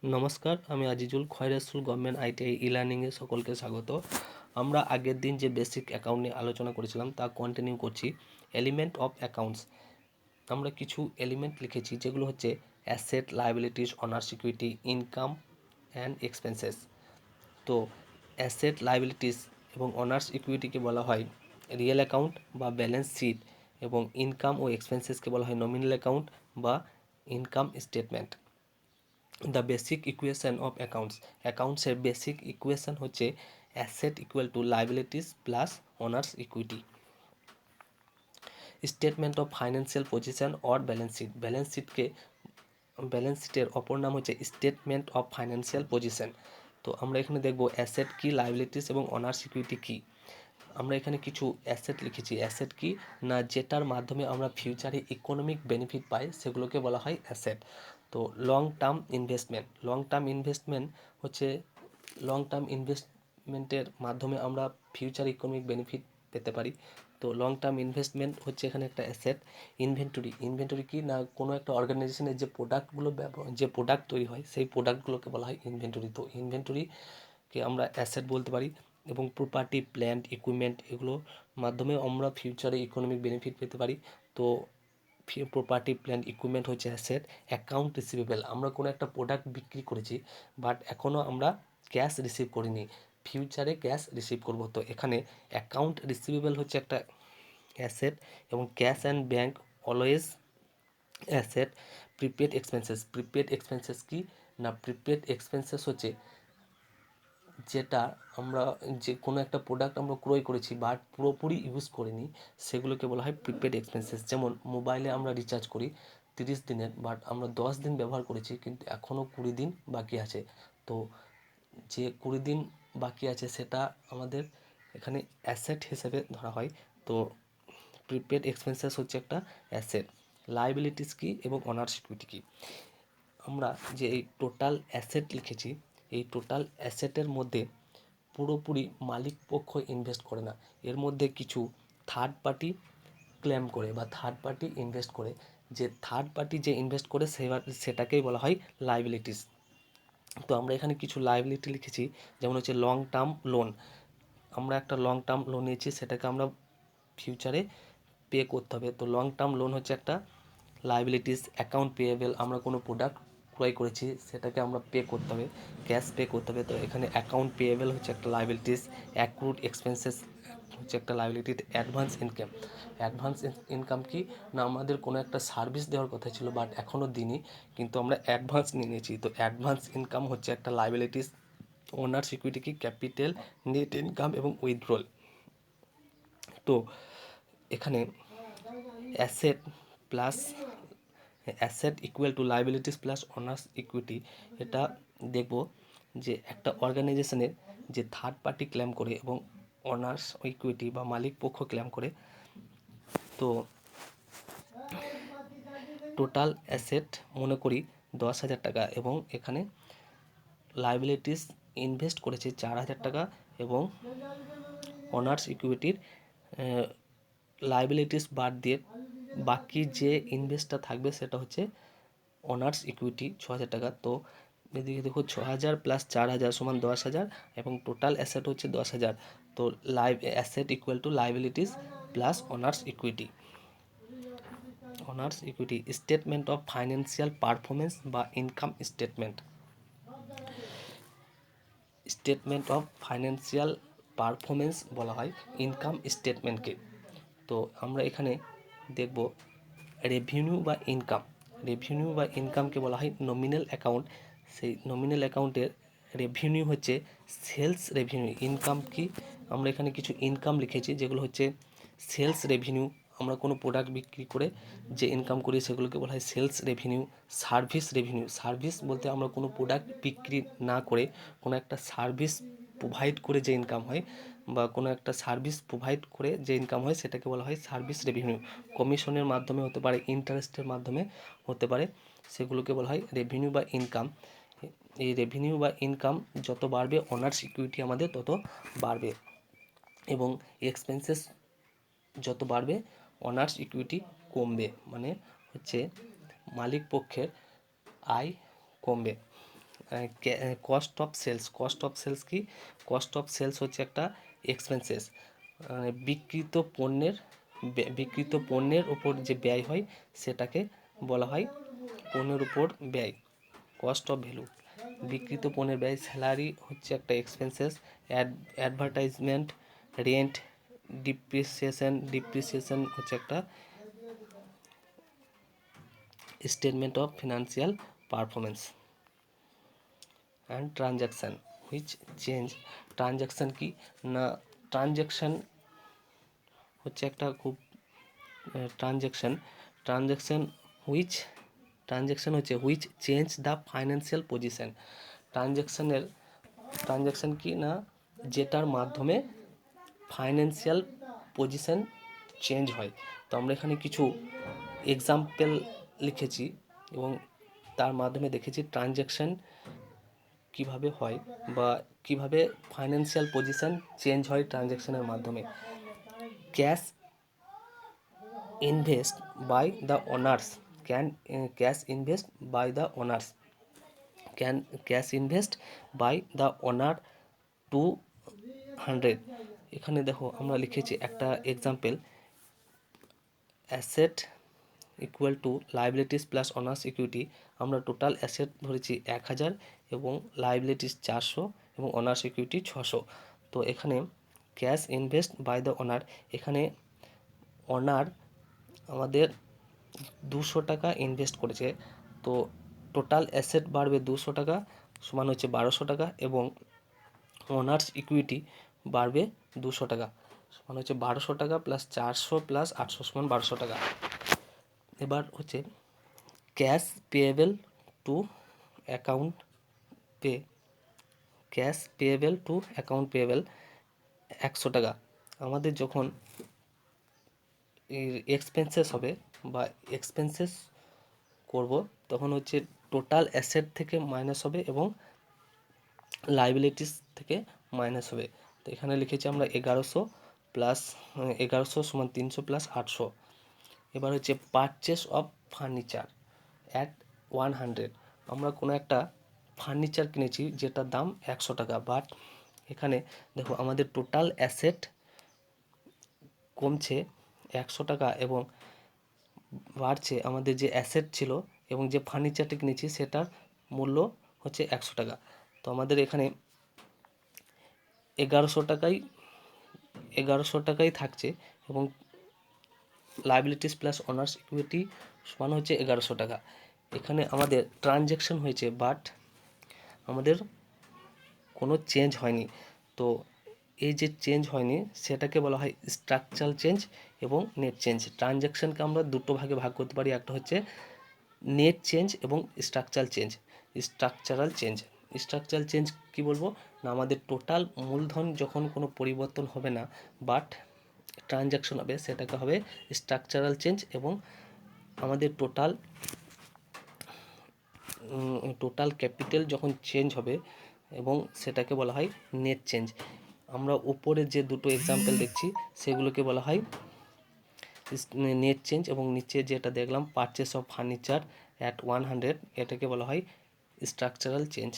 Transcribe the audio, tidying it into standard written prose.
নমস্কার, আমি আজিজুল। খয়রা school government ITI ই-লার্নিংয়ে সকলকে স্বাগত। আমরা আগের দিন যে বেসিক অ্যাকাউন্ট নিয়ে আলোচনা করেছিলাম তা কন্টিনিউ করছি। এলিমেন্ট অফ অ্যাকাউন্টস, আমরা কিছু এলিমেন্ট লিখেছি যেগুলো হচ্ছে asset, liabilities, owner, security, income and expenses. তো অ্যাসেট, লায়াবিলিটিস এবং অনার্স ইকুইটিকে বলা হয় রিয়েল অ্যাকাউন্ট বা ব্যালেন্স শিট, এবং ইনকাম ও এক্সপেন্সেসকে বলা হয় নমিনাল অ্যাকাউন্ট বা income statement. The basic equation of অ্যাকাউন্টসের বেসিক ইকুয়েশন হচ্ছে asset equal to liabilities plus owners equity. Statement of financial position or balance শিটের অপর নাম হচ্ছে স্টেটমেন্ট অফ ফাইন্যান্সিয়াল পজিশন। তো আমরা এখানে দেখব অ্যাসেট কি, লাইবিলিটিস এবং অনার্স ইকুইটি কি। আমরা এখানে কিছু অ্যাসেট লিখেছি। অ্যাসেট কি না, যেটার মাধ্যমে আমরা ফিউচারে ইকোনমিক বেনিফিট পাই সেগুলোকে বলা হয় অ্যাসেট। তো লং টার্ম ইনভেস্টমেন্ট হচ্ছে লং টার্ম ইনভেস্টমেন্টের মাধ্যমে আমরা ফিউচারে ইকোনমিক বেনিফিট পেতে পারি। তো লং টার্ম ইনভেস্টমেন্ট হচ্ছে এখানে একটা অ্যাসেট। ইনভেন্টরি কি না, কোনো একটা অর্গানাইজেশনের যে প্রোডাক্ট তৈরি হয় সেই প্রোডাক্টগুলোকে বলা হয় ইনভেন্টরি। তো ইনভেন্টরিকে আমরা অ্যাসেট বলতে পারি। এবং প্রপার্টি, প্ল্যান্ট, ইকুইপমেন্ট এগুলোর মাধ্যমে আমরা ফিউচারে ইকোনমিক বেনিফিট পেতে পারি। তো প্রপার্টি, প্ল্যান্ট, ইকুইপমেন্ট হচ্ছে অ্যাসেট। অ্যাকাউন্ট রিসিভেবল, আমরা কোনো একটা প্রোডাক্ট বিক্রি করেছি বাট এখনও আমরা ক্যাশ রিসিভ করিনি, ফিউচারে ক্যাশ রিসিভ করব। তো এখানে অ্যাকাউন্ট রিসিভেবল হচ্ছে একটা অ্যাসেট, এবং cash and bank always asset. Prepaid expenses কি না, প্রিপেড এক্সপেন্সেস হচ্ছে যেটা আমরা যে কোনো একটা প্রোডাক্ট আমরা ক্রয় করেছি বাট পুরোপুরি ইউজ করিনি, সেগুলোকে বলা হয় প্রিপেড এক্সপেন্সেস। যেমন মোবাইলে আমরা রিচার্জ করি 30 দিনের, বাট আমরা 10 দিন ব্যবহার করেছি কিন্তু এখনও 20 দিন বাকি আছে। তো যে 20 দিন বাকি আছে সেটা আমাদের এখানে অ্যাসেট হিসেবে ধরা হয়। তো প্রিপেড এক্সপেন্সেস হচ্ছে একটা অ্যাসেট। লায়াবিলিটিস কি এবং অনার সিকিউরিটি কি। আমরা যে এই টোটাল অ্যাসেট লিখেছি, এই টোটাল অ্যাসেটের মধ্যে পুরোপুরি মালিক পক্ষ ইনভেস্ট করে না, এর মধ্যে কিছু থার্ড পার্টি ক্লেম করে বা থার্ড পার্টি ইনভেস্ট করে। যে থার্ড পার্টি যে ইনভেস্ট করে সেটাকেই বলা হয় লায়াবিলিটিস। তো আমরা এখানে কিছু লায়াবিলিটি লিখেছি, যেমন হচ্ছে লং টার্ম লোন। আমরা একটা লং টার্ম লোন নিয়েছি, সেটাকে আমরা ফিউচারে পে করতে হবে। তো লং টার্ম লোন হচ্ছে একটা লায়াবিলিটিস। অ্যাকাউন্ট পেয়েবল, আমরা কোনো প্রোডাক্ট ক্রয় করেছি সেটাকে আমরা পে করতে হবে, ক্যাশ পে করতে হবে। তো এখানে অ্যাকাউন্ট পেয়েবল হচ্ছে একটা লায়াবিলিটিস। অ্যাক্রুড এক্সপেন্সেস হচ্ছে একটা লায়াবিলিটি। অ্যাডভান্স ইনকাম কি না, আমাদের কোনো একটা সার্ভিস দেওয়ার কথা ছিল বাট এখনও দিইনি কিন্তু আমরা অ্যাডভান্স নিয়ে নিয়েছি, তো অ্যাডভান্স ইনকাম হচ্ছে একটা লায়াবিলিটিস। ওনার সিকিউরিটি কি, ক্যাপিটাল, নেট ইনকাম এবং উইথড্রল। তো এখানে asset plus asset equal to liabilities plus owners equity, এটা দেখব যে একটা অর্গানাইজেশনের যে থার্ড পার্টি ক্লেম করে এবং অনার্স ইকুইটি বা মালিক পক্ষ ক্লেম করে। তো টোটাল অ্যাসেট মনে করি 10,000 টাকা, এবং এখানে লায়াবিলিটিস ইনভেস্ট করেছে 4,000 টাকা, এবং অনার্স ইকুইটির লায়াবিলিটিস বাদ দিয়ে বাকি যে ইনভেস্টটা থাকবে সেটা হচ্ছে অনার্স ইকুইটি 6,000 টাকা। তো এদিকে দেখো 6,000 প্লাস 4,000 সমান 10,000, এবং টোটাল অ্যাসেট হচ্ছে 10,000। তো asset equal to liabilities plus owners equity. Statement of financial performance বা income statement. Statement of financial performance বলা হয় ইনকাম স্টেটমেন্টকে। তো আমরা এখানে দেখব রেভিনিউ বা ইনকামকে বলা হয় নমিনাল অ্যাকাউন্ট। সেই নমিনাল অ্যাকাউন্টের রেভিনিউ হচ্ছে সেলস রেভিনিউ। ইনকাম কি, আমরা এখানে কিছু ইনকাম লিখেছি যেগুলো হচ্ছে সেলস রেভিনিউ। আমরা কোনো প্রোডাক্ট বিক্রি করে যে ইনকাম করি সেগুলোকে বলা হয় সেলস রেভিনিউ। সার্ভিস বলতে আমরা কোনো প্রোডাক্ট বিক্রি না করে কোনো একটা সার্ভিস প্রোভাইড করে যে ইনকাম হয়, বা কোনো একটা সার্ভিস প্রোভাইড করে যে ইনকাম হয় সেটাকে বলা হয় সার্ভিস রেভিনিউ। কমিশনের মাধ্যমে হতে পারে, ইন্টারেস্টের মাধ্যমে হতে পারে, সেগুলোকে বলা হয় রেভিনিউ বা ইনকাম। এই রেভিনিউ বা ইনকাম যত বাড়বে অনার সিকিউরিটি আমাদের তত বাড়বে, এবং এক্সপেন্সেস যত বাড়বে অনার্স ইকুইটি কমবে, মানে হচ্ছে মালিক পক্ষের আয় কমবে। Cost of sales. Cost of sales কি? কস্ট অফ সেলস হচ্ছে একটা এক্সপেন্সেস, বিক্রিত পণ্যের উপর যে ব্যয় হয় সেটাকে বলা হয় পণ্যের উপর ব্যয়, কস্ট অফ ভ্যালু। বিক্রিত পণ্যের ব্যয়, স্যালারি হচ্ছে একটা এক্সপেন্সেস, অ্যাডভার্টাইজমেন্ট, রেন্ট, ডিপ্রিসিয়েশন হচ্ছে একটা statement of financial performance. And transaction which change. Transaction কি না? ট্রানজ্যাকশান হচ্ছে একটা খুব ট্রানজ্যাকশান হচ্ছে which change the financial position. Transaction কি না? যেটার মাধ্যমে ফাইন্যান্সিয়াল পজিশন চেঞ্জ হয়। তো আমরা এখানে কিছু এক্সাম্পল লিখেছি এবং তার মাধ্যমে দেখেছি ট্রানজ্যাকশান কিভাবে হয় বা কিভাবে ফাইন্যান্সিয়াল পজিশন চেঞ্জ হয় ট্রানজ্যাকশানের মাধ্যমে। Cash invest by the owners can cash invest by the owners can cash invest by the owner 200। এখানে দেখো আমরা লিখেছি একটা example, asset equal to liabilities plus owners equity. আমরা টোটাল অ্যাসেট ধরেছি 1000 এবং লাইবিলিটিস 400 এবং অনার্স ইকুইটি 600। তো এখানে cash invest by the owner, এখানে ওনার আমাদের 200 টাকা ইনভেস্ট করেছে, তো টোটাল অ্যাসেট বাড়বে 200 টাকা সমান হচ্ছে 1200 টাকা এবং অনার্স ইকুইটি বাড়বে 200 টাকা সমান হচ্ছে 1200 টাকা প্লাস 400 প্লাস 800 সমান 1200 টাকা। এবার হচ্ছে cash payable two account pay, cash payable two account payable 100 টাকা। আমাদের যখন এক্সপেন্সেস হবে বা এক্সপেন্সেস করব তখন হচ্ছে টোটাল অ্যাসেট থেকে মাইনাস হবে এবং লাইবিলিটিস থেকে মাইনাস হবে। তো এখানে লিখেছি আমরা 1100 প্লাস 1100 সমান 300 প্লাস 800। এবার হচ্ছে পারচেস অফ ফার্নিচার অ্যাট 100। আমরা কোনো একটা ফার্নিচার কিনেছি যেটার দাম 100 টাকা, বাট এখানে দেখো আমাদের টোটাল অ্যাসেট কমছে 100 টাকা এবং বাড়ছে আমাদের যে অ্যাসেট ছিল এবং যে ফার্নিচারটি কিনেছি সেটার মূল্য হচ্ছে 100 টাকা। তো আমাদের এখানে 1100 টাকাই থাকছে এবং লাইবিলিটিস প্লাস অনার্স ইকুইটি সমান হচ্ছে 1100 টাকা। এখানে আমাদের ট্রানজ্যাকশন হয়েছে বাট আমাদের কোনো চেঞ্জ হয়নি। তো এই যে চেঞ্জ হয়নি সেটাকে বলা হয় স্ট্রাকচারাল চেঞ্জ এবং নেট চেঞ্জ। ট্রানজ্যাকশনকে আমরা দুটো ভাগে ভাগ করতে পারি, একটা হচ্ছে নেট চেঞ্জ এবং স্ট্রাকচারাল চেঞ্জ। স্ট্রাকচারাল চেঞ্জ কি বলবো না, আমাদের টোটাল মূলধন যখন কোনো পরিবর্তন হবে না বাট ট্রানজ্যাকশন হবে সেটাকে হবে স্ট্রাকচারাল চেঞ্জ এবং আমাদের টোটাল ক্যাপিটাল যখন চেঞ্জ হবে এবং সেটাকে বলা হয় নেট চেঞ্জ। আমরা উপরে যে দুটো এক্সাম্পল দেখছি সেগুলোকে বলা হয় নেট চেঞ্জ এবং নিচে যেটা দেখলাম পারচেস অফ ফার্নিচার অ্যাট 100 এটাকে বলা হয় স্ট্রাকচারাল চেঞ্জ।